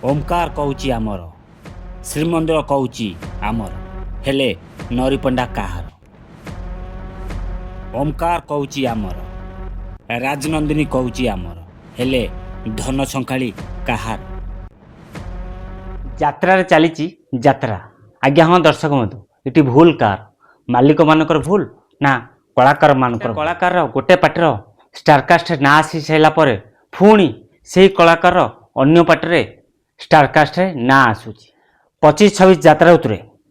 ओमकार कहूची आमर श्रीमंदिर कहूची आमर हेले नरीपंडा काहार। ओमकार कहूची आमर राजनंदिनी कहूची आमर हेले धन संखाली काहार। यात्रा चली यात्रा आज्ञा हाँ दर्शक बंधु ये भूल कार मालिक मानकर भूल ना कलाकार मानकर कलाकार गोटे पार्टर स्टारकास्ट ना आसी सारा पुणी से कलाकार अन्य पार्टी स्टारकास्ट ना आसूची 25-26 यात्रा ऋतु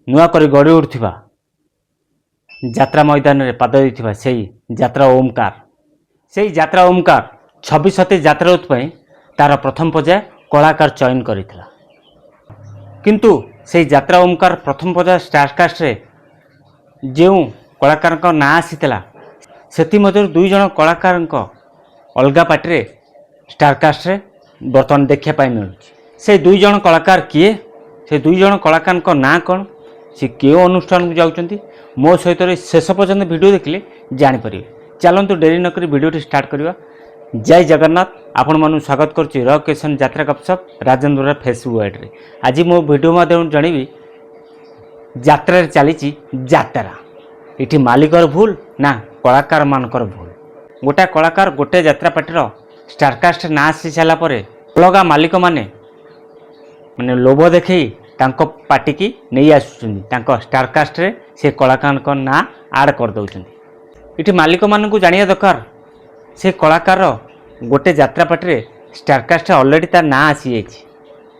नुआ कर गड़ी उठा यात्रा मैदान में पाद देता से यात्रा ओमकार से यात्रा ओमकार 26-27 यात्रा ऋतु तार प्रथम पर्याय कलाकार चयन करथिला किंतु से यात्रा ओमकार प्रथम पर्याय स्टारकास्ट जो कलाकार ना आसीला से दुई जन कलाकार अलग पार्टी स्टारकास्ट बर्तमान देखापी मिलूँ से दुई जन कलाकार किए से दुई जन कलाकार ना कौन से क्यों अनुष्ठान को जाऊँच मो सहित शेष पर्यंत वीडियो देखिले जानीपर। चलतु डेरी नक वीडियो स्टार्ट करवा। जय जगन्नाथ आपण मानू स्वागत करुच्ची रकेशन यात्रा गपसप राजेन्द्र फेसबुक आईडी। आज मो वीडियो माध्यम जनइबी यात्रा चली यात्रा ये मालिकर भूल ना कलाकार मानकर भूल। गोटा कलाकार गोटे यात्रा पार्टीर स्टारकास्ट ना आसी सारापर अलग मालिक माने लोभ देखी पार्टी की नहीं आसुच्च स्टारकास्ट रे से कलाकार ना आड कर दौरान। ये मालिक मान को जानिया दरकार से कलाकार गोटे यात्रा पार्टी स्टारकास्ट अलरेडी तार ना आसी जाइए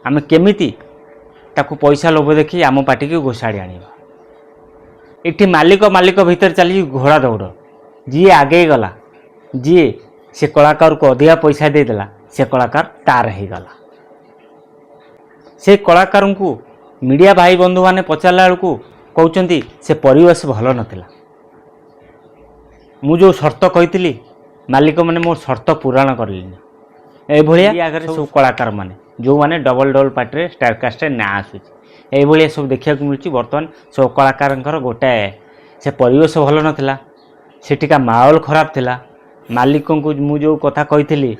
आम केमिति ताकू पैसा लोभ देखी आम पार्टी की घोषाड़ी आनिबा। ये मालिक भीतर चली घोड़ा दौड़ जी आगे गला जी से कलाकार को अधिका पैसा देदेला से कलाकार तार हो गला। से कलाकार को मीडिया भाई बंधु मैंने पचारा बेलू कहते से परिवेश भल नाला मु जो शर्त कही मालिक मैंने मो शर्त पूरण करें आगे सब कलाकार मैंने जो मैंने डबल डबल पार्टी स्टारकास्ट ना आसूँ ये सब देखा मिलूँ। बर्तमान सब कलाकार गोटे से परिवेश भल नाला सेठिका माहौल खराब थिला मालिक को मु जो कथा कही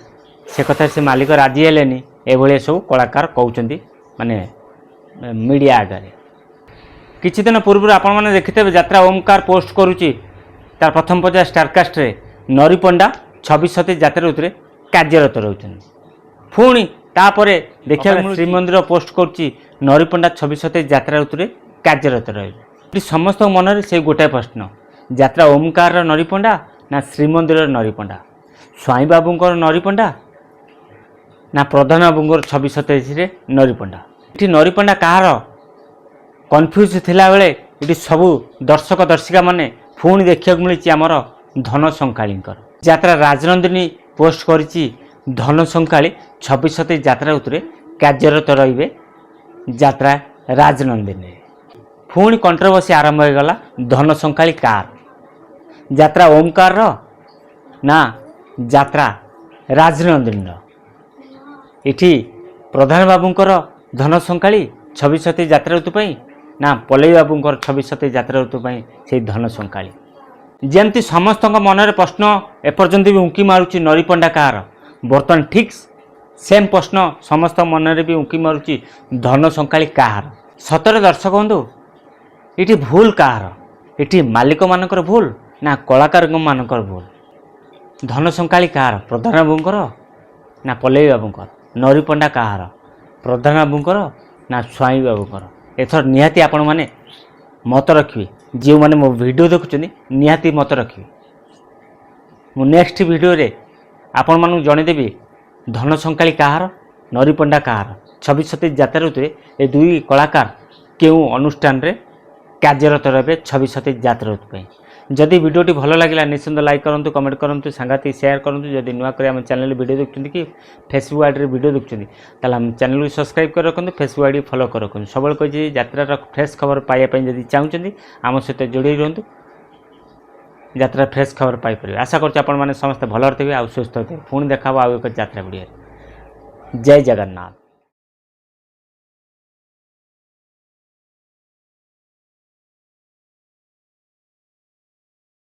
से कथा से मालिक राजी हेलेनी ये सब कलाकार कहते माने मीडिया आगे। किछि दिन पूर्व आपण मैंने देखिथे यात्रा ओमकार पोस्ट करुच्ची तार प्रथम पर्याय स्टारकास्ट नरीपंडा 26-27 यात्रा ऋतु कार्यरत रोचन पुणी तापर देखा श्रीमंदिर पोस्ट करुच्ची नरीपंडा 26-27 यात्रा ऋतु कार्यरत रही। समस्त मन में से गोटाए प्रश्न यात्रा ओमकार नरीपंडा ना श्रीमंदिर नरीपंडा स्वाई बाबूंर नरीपंडा ना प्रधान बाबूंर 26-27 नरीपंडा। ये नरीपंडा कहार कन्फ्यूज थिला बेले ये सबू दर्शक दर्शिका माने पुणी देखा मिली आमर धन संकाली यात्रा राजनंदिनी पोस्ट करिछि धन संकाली 26-27 यात्रा ऋतु कार्यरत रहिबे यात्रा राजनंदिनी। पुणी कंट्रोवर्सी आरंभ हो गला धन संकाली कार यात्रा ओमकार ना यात्रा राजनंदिनी इठी प्रधान बाबूंकर धन संकाली 26-27 यात्रा ऋतु ना पलई बाबूंकर 26-27 यात्रा ऋतु से धन संकाली। जमती समस्त मन में प्रश्न एपर्यंत भी उंकी मारुची नरीपंडा कार बर्तमान ठीक सेम प्रश्न समस्त मन में भी उंकी मारुची धन संकाली कार। सतरे दर्शक बंधु ये भूल कार ये मालिक मानकर भूल ना कलाकार मानकर भूल। धन संकाली कार प्रधान बाबूंकर ना पलई बाबूंकर नरीपंडा कहार प्रधान बाबूंकर ना स्वाई बाबूंकर। एथर निहाती आपण माने मत रखिए जो मैंने मो वीडियो देखुं निहाती मत रखिए। मु नेक्स्ट वीडियो रे आपण मानू जणीदेवी धन संकाली कहार नरीपंडा कहार 26-27 यात्रा ऋतु ये दुई कलाकार क्यों अनुष्ठान रे कार्यरत रहे 26-27 यात्रा ऋतु। जदि वीडियोटी भल लगे निश्चिंत लाइक करूँ कमेंट करूँ सांगाती शेयर करूँ। जदि नुआ कर आम चैनल वीडियो देखुं कि फेसबुक आईडी वीडियो देखुं ताल चैनल को सब्सक्राइब कर रखुँ फेसबुक आईडी फॉलो कर रखुँ। सब कही यात्रा फ्रेश खबर पाइबा जदि चाहते आम सहित जोड़ी रुहतु यात्रा फ्रेश खबर पाइपर। आशा करें समस्त भल थे आ सुस्थ थे। पुणी देखा आउ एक यात्रा वीडियो। जय जगन्नाथ।